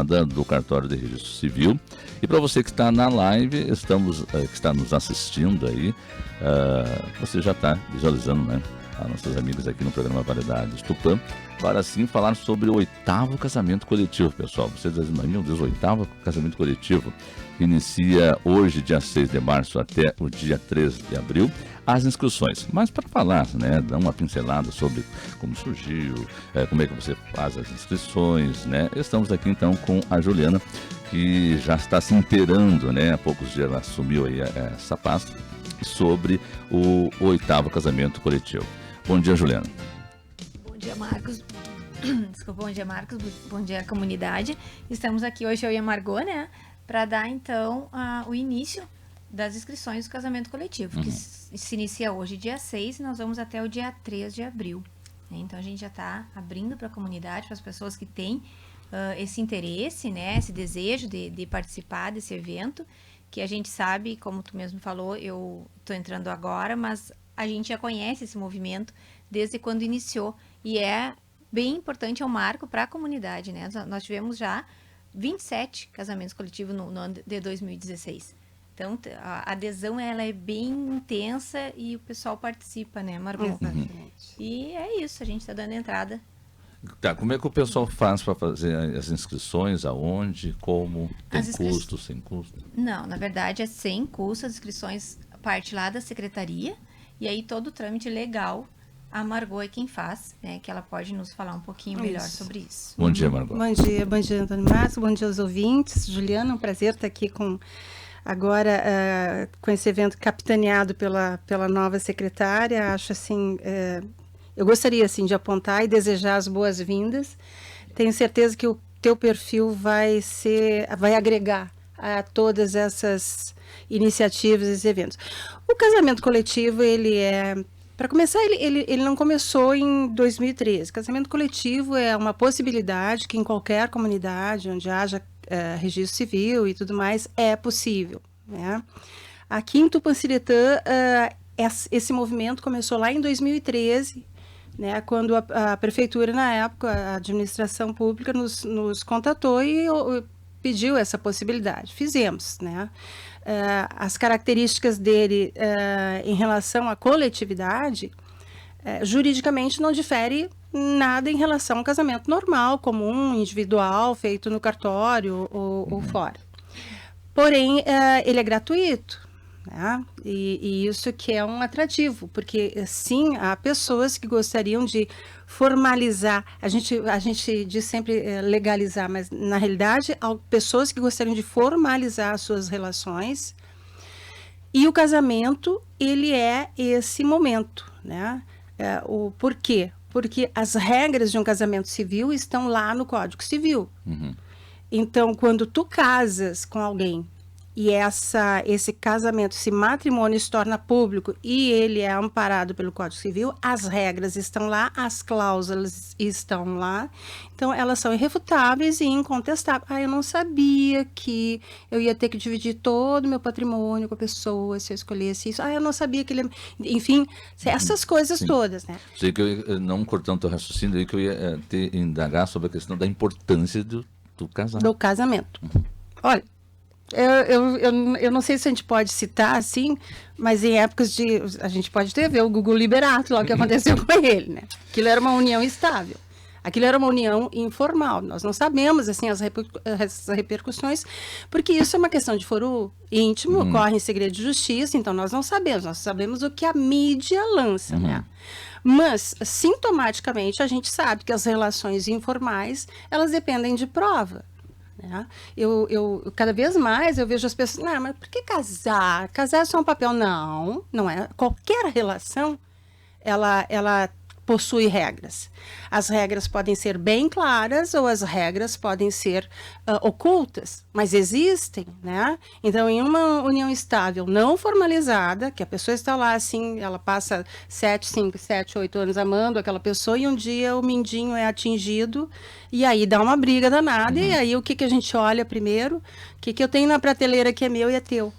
do Cartório de Registro Civil. E para você que está na live, que está nos assistindo aí, você já está visualizando, né, as nossas amigas aqui no programa Variedades Tupã, para assim falar sobre o 8º casamento coletivo, pessoal. Vocês dizem, meu Deus, o 8º casamento coletivo, que inicia hoje, dia 6 de março, até o dia 13 de abril, as inscrições. Mas para falar, né, dar uma pincelada sobre como surgiu, como é que você faz as inscrições, né, estamos aqui então com a Juliana, que já está se inteirando, né, há poucos dias ela assumiu aí essa pasta, sobre o 8º casamento coletivo. Bom dia, Juliana. Bom dia, Marcos. Desculpa, bom dia, Marcos. Bom dia, comunidade. Estamos aqui hoje, eu e a Margot, né, para dar então o início das inscrições do casamento coletivo, que se inicia hoje, dia 6, e nós vamos até o dia 3 de abril. Então a gente já está abrindo para a comunidade, para as pessoas que têm esse interesse, né, esse desejo de participar desse evento, que a gente sabe, como tu mesmo falou, eu estou entrando agora, mas a gente já conhece esse movimento desde quando iniciou, e é bem importante, é um marco para a comunidade, né? Nós tivemos já 27 casamentos coletivos no ano de 2016. Então, a adesão ela é bem intensa e o pessoal participa, né, Margot? E é isso, a gente está dando entrada. Tá, como é que o pessoal faz para fazer as inscrições? Aonde? Como? Tem custo, sem custo? Não, na verdade é sem custo, as inscrições parte lá da secretaria, e aí todo o trâmite legal a Margot é quem faz, né, que ela pode nos falar um pouquinho melhor sobre isso. Bom dia, Margot. Bom dia, Antônio Márcio, bom dia aos ouvintes. Juliana, um prazer estar aqui agora com esse evento capitaneado pela nova secretária. Acho assim, eu gostaria assim de apontar e desejar as boas-vindas. Tenho certeza que o teu perfil vai agregar a todas essas iniciativas, esses eventos. O casamento coletivo, para começar, ele não começou em 2013. Casamento coletivo é uma possibilidade que em qualquer comunidade onde haja registro civil e tudo mais, é possível, né? Aqui em Tupanciretã, esse movimento começou lá em 2013, né, quando a prefeitura, na época, a administração pública nos contatou e pediu essa possibilidade. Fizemos, né? As características dele em relação à coletividade, juridicamente não difere nada em relação ao casamento normal, comum, individual, feito no cartório ou fora. Porém, ele é gratuito, né? E isso que é um atrativo, porque sim, há pessoas que gostariam de formalizar, a gente diz sempre legalizar, mas na realidade há pessoas que gostariam de formalizar as suas relações, e o casamento, ele é esse momento, né? Por quê? Porque as regras de um casamento civil estão lá no Código Civil. Então, quando tu casas com alguém e esse casamento, esse matrimônio se torna público e ele é amparado pelo Código Civil, as regras estão lá, as cláusulas estão lá, então elas são irrefutáveis e incontestáveis. Eu não sabia que eu ia ter que dividir todo o meu patrimônio com a pessoa se eu escolhesse isso. Eu não sabia que ele... Enfim, essas coisas todas, né? Sei que eu, não cortando o teu raciocínio, aí que eu ia indagar sobre a questão da importância do casamento. Do casamento. Olha, eu não sei se a gente pode citar assim, mas em épocas a gente pode ver o Gugu Liberato lá, o que aconteceu com ele, né? Aquilo era uma união estável. Aquilo era uma união informal. Nós não sabemos, assim, as repercussões, porque isso é uma questão de foro íntimo, ocorre em segredo de justiça, então nós não sabemos. Nós sabemos o que a mídia lança, né? Mas, sintomaticamente, a gente sabe que as relações informais, elas dependem de prova. Né? Cada vez mais eu vejo as pessoas, mas por que casar? Casar é só um papel? Não, não é. Qualquer relação, ela possui regras. As regras podem ser bem claras ou as regras podem ser ocultas, mas existem, né? Então, em uma união estável não formalizada, que a pessoa está lá assim, ela passa 5, 7, 8 anos amando aquela pessoa e um dia o mindinho é atingido e aí dá uma briga danada e aí o que a gente olha primeiro? O que eu tenho na prateleira que é meu e é teu?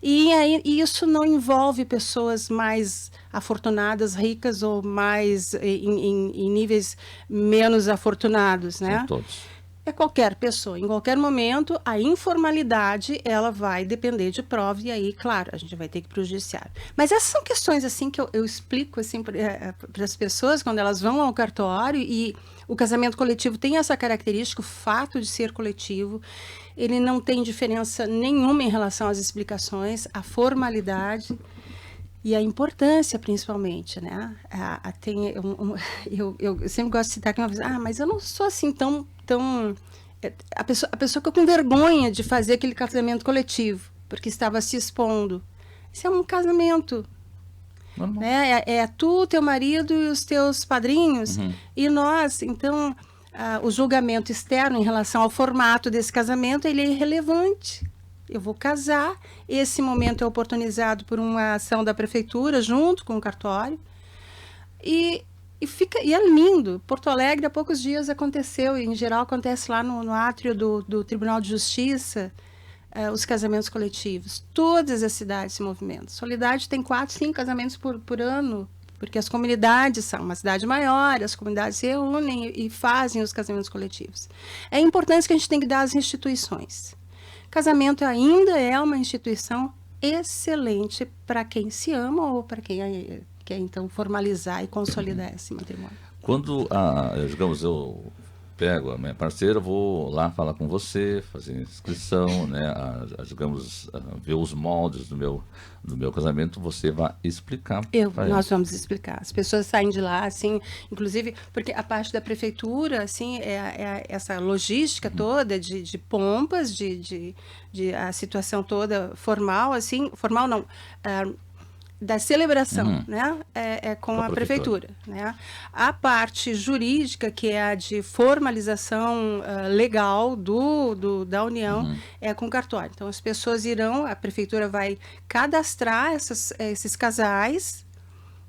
E aí isso não envolve pessoas mais afortunadas, ricas ou mais em níveis menos afortunados, né? São todos. é qualquer pessoa. Em qualquer momento, a informalidade, ela vai depender de prova, e aí, claro, a gente vai ter que ir para o judiciário. Mas essas são questões, assim, que eu explico, assim, para as pessoas, quando elas vão ao cartório, e o casamento coletivo tem essa característica, o fato de ser coletivo, ele não tem diferença nenhuma em relação às explicações, a formalidade e a importância, principalmente, né? Eu sempre gosto de citar que uma vez, mas eu não sou assim tão a pessoa fica com vergonha de fazer aquele casamento coletivo, porque estava se expondo. Isso é um casamento. Né? É tu, teu marido e os teus padrinhos. E nós, então, o julgamento externo em relação ao formato desse casamento, ele é irrelevante. Eu vou casar, esse momento é oportunizado por uma ação da prefeitura, junto com o cartório, e é lindo. Porto Alegre, há poucos dias aconteceu, e em geral acontece lá no átrio do Tribunal de Justiça, os casamentos coletivos. Todas as cidades se movimentam. Soledade tem 4, 5 casamentos por ano, porque as comunidades são uma cidade maior, as comunidades se reúnem e fazem os casamentos coletivos. É a importância que a gente tem que dar às instituições. Casamento ainda é uma instituição excelente para quem se ama ou para quem quer, então, formalizar e consolidar esse matrimônio. Quando, digamos, eu pego a minha parceira, vou lá falar com você, fazer inscrição, né, digamos, ver os moldes do meu casamento, você vai explicar. Nós vamos explicar. As pessoas saem de lá, assim, inclusive, porque a parte da prefeitura, assim, é essa logística toda de pompas, de a situação toda formal, assim, formal não, da celebração, né? É com a prefeitura, né? A parte jurídica, que é a de formalização legal da União, é com o cartório. Então, as pessoas irão, a prefeitura vai cadastrar esses casais,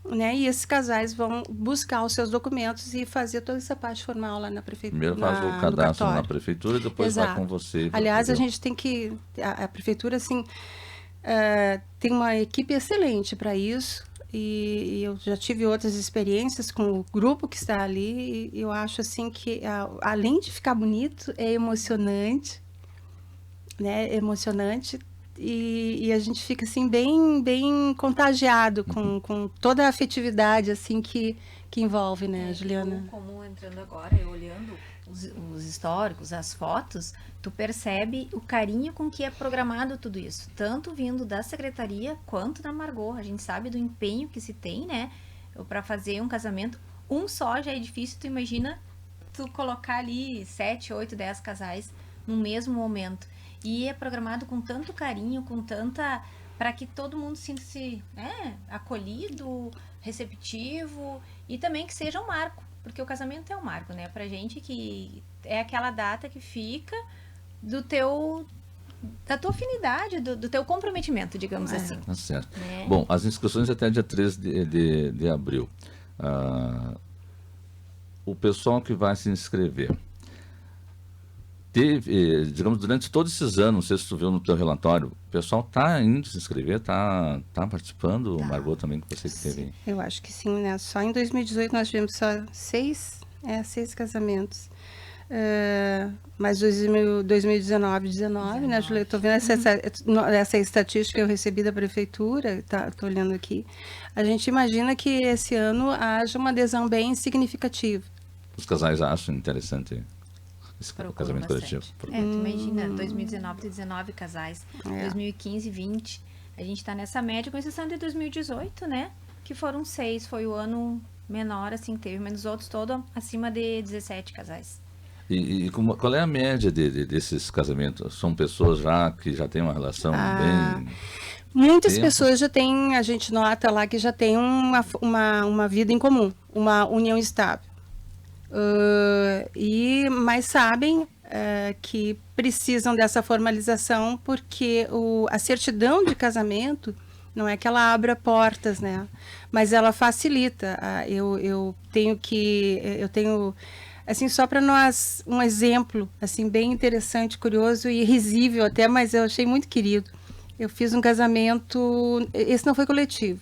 né? E esses casais vão buscar os seus documentos e fazer toda essa parte formal lá na prefeitura. Primeiro faz o cadastro na prefeitura e depois vai com você. Aliás, a gente tem que... A prefeitura, assim... tem uma equipe excelente para isso, e eu já tive outras experiências com o grupo que está ali, e eu acho assim que além de ficar bonito, é emocionante, né? E a gente fica assim bem contagiado com toda a afetividade assim que envolve, né, Juliana? Como entrando agora, eu olhando os históricos, as fotos, tu percebe o carinho com que é programado tudo isso, tanto vindo da secretaria quanto da Margot. A gente sabe do empenho que se tem, né, para fazer um casamento. Um só já é difícil, tu imagina tu colocar ali 7, 8, 10 casais no mesmo momento. E é programado com tanto carinho, com tanta... para que todo mundo sinta-se acolhido, receptivo, e também que seja um marco. Porque o casamento é um marco, né? Pra gente que é aquela data que fica da tua afinidade, do teu comprometimento, digamos assim. Tá certo. Bom, as inscrições até dia 3 de abril. O pessoal que vai se inscrever teve, digamos, durante todos esses anos, não sei se tu viu no teu relatório, o pessoal está indo se inscrever, está participando, Margot, também, que você que teve. Eu acho que sim, né? Só em 2018 nós tivemos só 6 casamentos. Mas 2019, né, Julia? Estou vendo essa estatística que eu recebi da prefeitura, estou olhando aqui. A gente imagina que esse ano haja uma adesão bem significativa. Os casais acham interessante esse casamento coletivo. Tu imagina, 2019 tem 19 casais, 2015, 20. A gente está nessa média, com exceção de 2018, né? Que foram 6, foi o ano menor, assim, que teve, mas os outros todos acima de 17 casais. E qual é a média desses casamentos? São pessoas que já têm uma relação bem... Muitas pessoas já têm, a gente nota lá que já tem uma vida em comum, uma união estável. Mas sabem que precisam dessa formalização, porque a certidão de casamento não é que ela abra portas, né? Mas ela facilita. Eu tenho assim, só para nós, um exemplo assim bem interessante, curioso e risível até, mas eu achei muito querido. Eu fiz um casamento, esse não foi coletivo.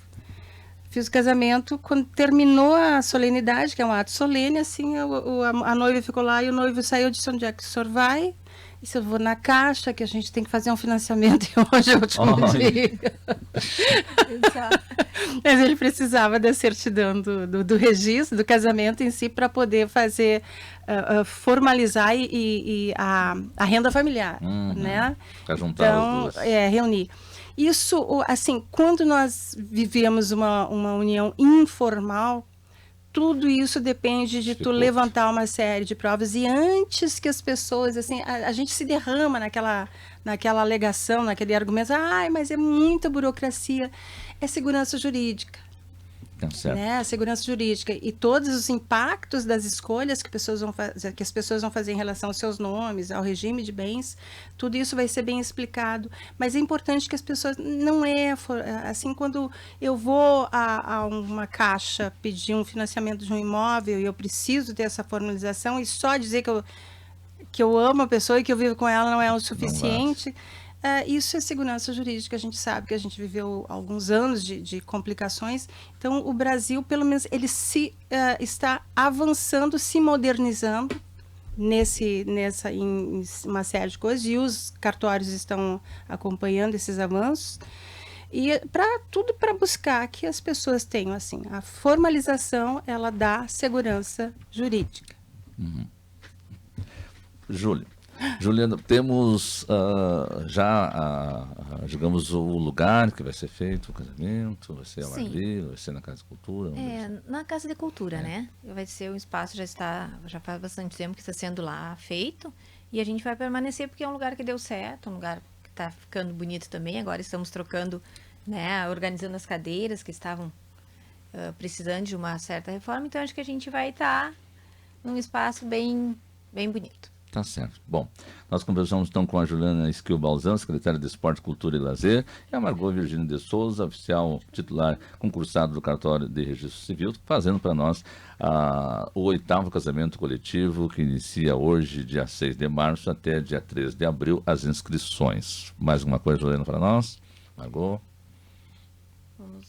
Fiz o casamento, quando terminou a solenidade, que é um ato solene, assim, a noiva ficou lá e o noivo saiu, disse: onde é que o senhor vai? E se eu vou na Caixa, que a gente tem que fazer um financiamento e hoje é o último dia. Exato. Mas ele precisava da certidão do registro, do casamento em si, para poder fazer, formalizar a renda familiar, né? Para juntar os dois. Reunir. Isso, assim, quando nós vivemos uma união informal, tudo isso depende de tu levantar uma série de provas. E antes que as pessoas, assim, a gente se derrama naquela alegação, naquele argumento, mas é muita burocracia. É segurança jurídica. Né? A segurança jurídica e todos os impactos das escolhas que as pessoas vão fazer em relação aos seus nomes, ao regime de bens, tudo isso vai ser bem explicado. Mas é importante que as pessoas, não é assim, quando eu vou a uma Caixa pedir um financiamento de um imóvel e eu preciso ter essa formalização, e só dizer que eu amo a pessoa e que eu vivo com ela não é o suficiente. Isso é segurança jurídica, a gente sabe que a gente viveu alguns anos de complicações. Então, o Brasil, pelo menos, ele está avançando, se modernizando em uma série de coisas, e os cartórios estão acompanhando esses avanços. E tudo para buscar que as pessoas tenham, assim, a formalização, ela dá segurança jurídica. Juliana, temos digamos, o lugar que vai ser feito o casamento, vai ser ao ar livre, vai ser na Casa de Cultura? Na Casa de Cultura, né? Vai ser um espaço, já faz bastante tempo que está sendo lá feito, e a gente vai permanecer porque é um lugar que deu certo, um lugar que está ficando bonito também. Agora estamos trocando, né, organizando as cadeiras que estavam precisando de uma certa reforma, então acho que a gente vai estar num espaço bem, bem bonito. Tá certo. Bom, nós conversamos então com a Juliana Esquil Balzan, secretária de Esporte, Cultura e Lazer, e a Margot Virgínia de Souza, oficial titular concursado do Cartório de Registro Civil, fazendo para nós o 8º casamento coletivo, que inicia hoje, dia 6 de março, até dia 13 de abril, as inscrições. Mais alguma coisa, Juliana, para nós? Margot?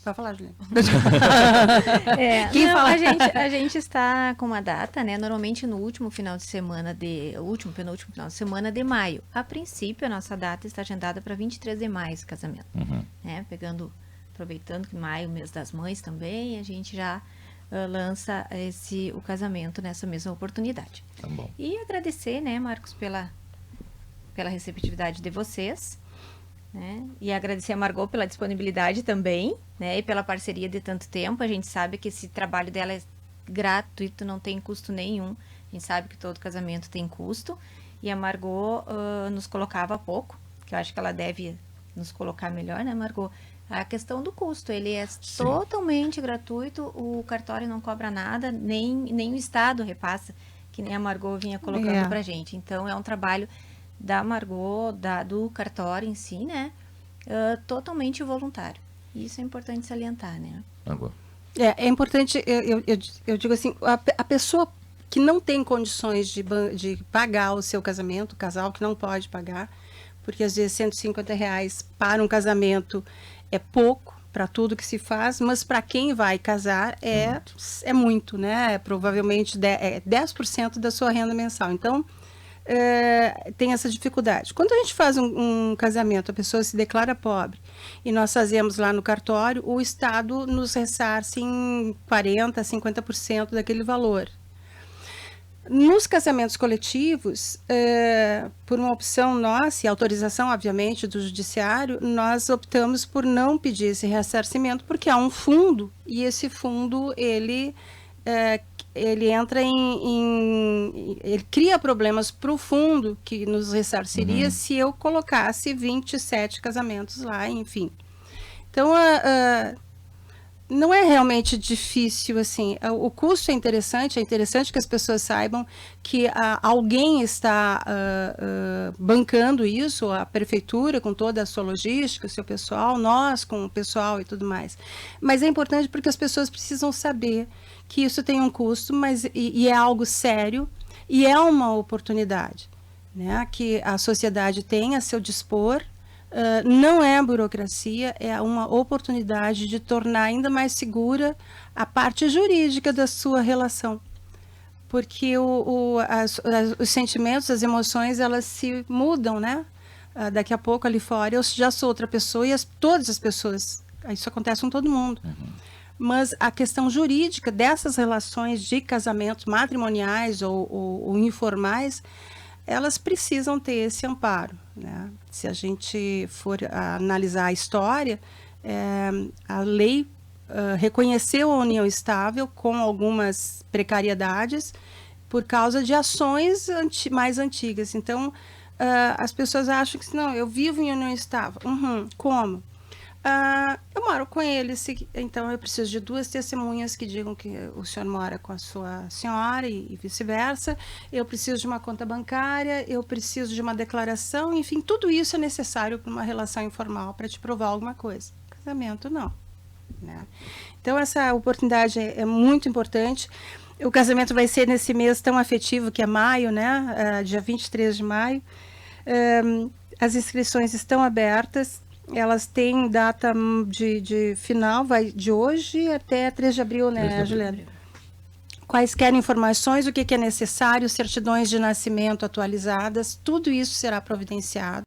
Pode falar, Juliana. A gente está com uma data, né? Normalmente no último final de semana penúltimo final de semana de maio. A princípio, a nossa data está agendada para 23 de maio, esse casamento. Né? Aproveitando que maio, mês das mães também, a gente já lança o casamento nessa mesma oportunidade. Tá bom. E agradecer, né, Marcos, pela receptividade de vocês. Né? E agradecer a Margot pela disponibilidade também, né? E pela parceria de tanto tempo. A gente sabe que esse trabalho dela é gratuito, não tem custo nenhum. A gente sabe que todo casamento tem custo. E a Margot nos colocava pouco, que eu acho que ela deve nos colocar melhor, né, Margot? A questão do custo, ele é totalmente gratuito, o cartório não cobra nada, nem o Estado repassa, que nem a Margot vinha colocando pra gente. Então, é um trabalho da Margot, do cartório em si, né? Totalmente voluntário. Isso é importante salientar, né? Margot. É importante, eu digo assim, a pessoa que não tem condições de pagar o seu casamento, o casal que não pode pagar, porque às vezes R$150 para um casamento é pouco para tudo que se faz, mas para quem vai casar é muito, né? Provavelmente 10% da sua renda mensal. Então, tem essa dificuldade. Quando a gente faz um casamento, a pessoa se declara pobre, e nós fazemos lá no cartório, o Estado nos ressarce em 40%, 50% daquele valor. Nos casamentos coletivos, por uma opção nossa, e autorização, obviamente, do judiciário, nós optamos por não pedir esse ressarcimento, porque há um fundo, e esse fundo, ele entra ele cria problemas para o fundo que nos ressarciria se eu colocasse 27 casamentos lá, enfim. Então, não é realmente difícil, assim, o custo é interessante que as pessoas saibam que alguém está bancando isso, a prefeitura com toda a sua logística, o seu pessoal, nós com o pessoal e tudo mais. Mas é importante porque as pessoas precisam saber que isso tem um custo, mas é algo sério e é uma oportunidade, né, que a sociedade tem a seu dispor não é burocracia, é uma oportunidade de tornar ainda mais segura a parte jurídica da sua relação. Porque os sentimentos, as emoções, elas se mudam, né? Daqui a pouco ali fora eu já sou outra pessoa e todas as pessoas, isso acontece com todo mundo. Mas a questão jurídica dessas relações de casamento matrimoniais ou informais, elas precisam ter esse amparo, né? Se a gente for analisar a história, a lei reconheceu a união estável com algumas precariedades por causa de ações mais antigas. Então, as pessoas acham que não, eu vivo em união estável. Como? Eu moro com ele, então eu preciso de 2 testemunhas que digam que o senhor mora com a sua senhora e vice-versa. Eu preciso de uma conta bancária, eu preciso de uma declaração, enfim, tudo isso é necessário para uma relação informal, para te provar alguma coisa. Casamento, não. Né? Então, essa oportunidade é muito importante. O casamento vai ser nesse mês tão afetivo que é maio, né? Dia 23 de maio. As inscrições estão abertas. Elas têm data de final, vai de hoje até 3 de abril, né, Juliana? Quaisquer informações, o que é necessário, certidões de nascimento atualizadas, tudo isso será providenciado.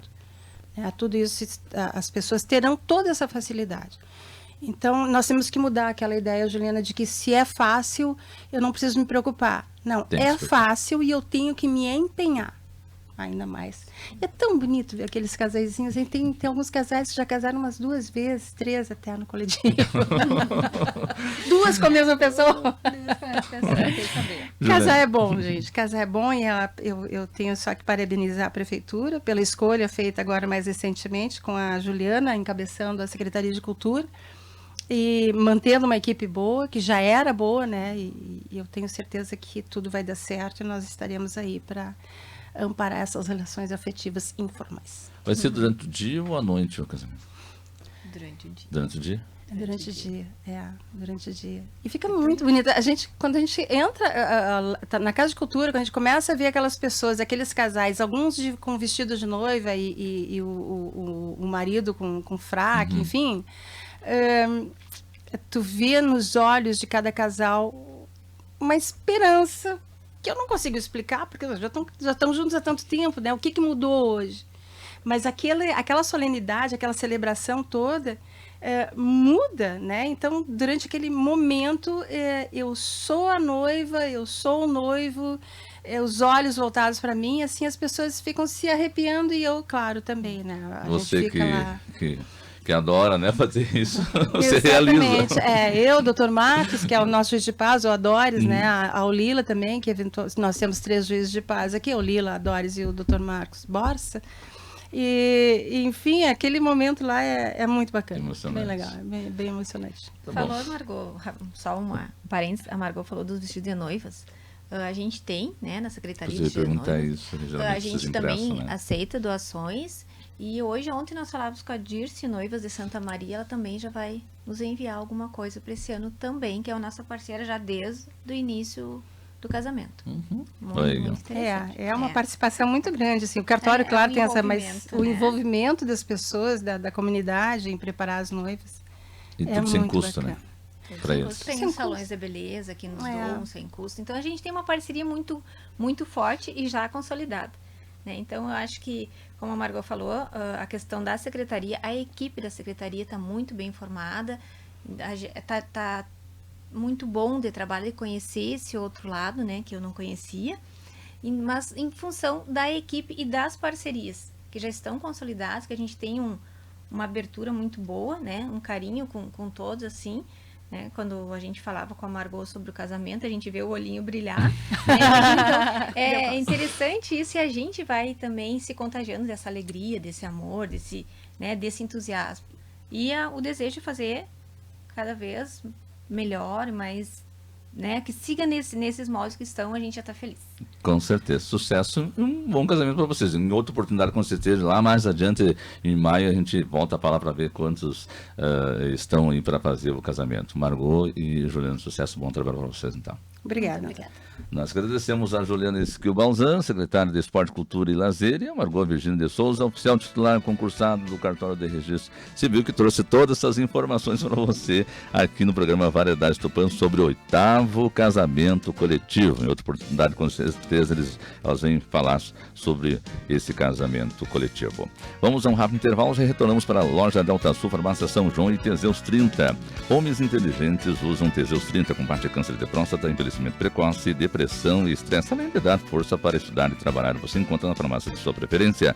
Né? Tudo isso, as pessoas terão toda essa facilidade. Então, nós temos que mudar aquela ideia, Juliana, de que se é fácil, eu não preciso me preocupar. Não, é fácil e eu tenho que me empenhar. Ainda mais. É tão bonito ver aqueles casaizinhos. Tem alguns casais que já casaram umas 2 vezes, 3 até no coletivo. 2 com a mesma pessoa. Casar é bom, gente. Casar é bom e eu tenho só que parabenizar a prefeitura pela escolha feita agora mais recentemente com a Juliana encabeçando a Secretaria de Cultura e mantendo uma equipe boa, que já era boa, né? E eu tenho certeza que tudo vai dar certo e nós estaremos aí para amparar essas relações afetivas informais. Vai ser durante o dia ou à noite o casamento? Durante o dia. Durante o dia? Durante o dia, durante o dia. E fica muito bonito. Quando a gente entra na Casa de Cultura, quando a gente começa a ver aquelas pessoas, aqueles casais, alguns com vestido de noiva e o marido com fraque, enfim, tu vê nos olhos de cada casal uma esperança que eu não consigo explicar, porque já estão juntos há tanto tempo, né? O que mudou hoje? Mas aquela solenidade, aquela celebração toda muda, né? Então, durante aquele momento, eu sou a noiva, eu sou o noivo, os olhos voltados para mim, assim, as pessoas ficam se arrepiando e eu, claro, também, né? Você que adora, né, fazer isso, você realiza. Exatamente. Eu, o Dr. Marcos, que é o nosso juiz de paz, o Adores, né, a Olila também, que nós temos 3 juízes de paz aqui, a Olila, a Adores e o Dr. Marcos Borsa. E, enfim, aquele momento lá é muito bacana. Bem legal, bem emocionante. Tá falou, a Margot, só uma parênteses, a Margot falou dos vestidos de noivas. A gente tem, né, na Secretaria de Noivas. A gente também aceita doações. E ontem nós falávamos com a Dirce Noivas de Santa Maria, ela também já vai nos enviar alguma coisa para esse ano também, que é a nossa parceira já desde o início do casamento. Muito é uma participação muito grande, assim, o cartório, claro, tem mas o envolvimento das pessoas, da comunidade em preparar as noivas. E tudo sem custo, bacana. Né? Para eles. Tem os salões de beleza que nos doam sem custo. Então, a gente tem uma parceria muito, muito forte e já consolidada. Né? Então, eu acho que, como a Margot falou, a questão da secretaria, a equipe da secretaria está muito bem formada, está muito bom de trabalho e conhecer esse outro lado, né, que eu não conhecia, mas em função da equipe e das parcerias, que já estão consolidadas, que a gente tem uma abertura muito boa, né, um carinho com todos, assim, né? Quando a gente falava com a Margot sobre o casamento, a gente vê o olhinho brilhar. Né? Então, é interessante isso e a gente vai também se contagiando dessa alegria, desse amor, desse entusiasmo. E o desejo de fazer cada vez melhor, mais, né, que siga nesses moldes que estão, a gente já está feliz. Com certeza. Sucesso e um bom casamento para vocês. Em outra oportunidade, com certeza, lá mais adiante, em maio, a gente volta para lá para ver quantos estão aí para fazer o casamento. Margot e Juliana, sucesso, bom trabalho para vocês, então. Obrigada. Nós agradecemos a Juliana Esquilbalzan, secretária de Esporte, Cultura e Lazer, e a Margot Virgínia de Souza, oficial titular concursado do Cartório de Registro Civil, que trouxe todas essas informações para você aqui no programa Variedades Tupã sobre o 8º casamento coletivo. Em outra oportunidade, com certeza, elas vêm falar sobre esse casamento coletivo. Vamos a um rápido intervalo, já retornamos para a loja Delta Sul, Farmácia São João e Teseus 30. Homens inteligentes usam Teseus 30, combate câncer de próstata, envelhecimento precoce, depressão e estresse, além de dar força para estudar e trabalhar. Você encontra na farmácia de sua preferência.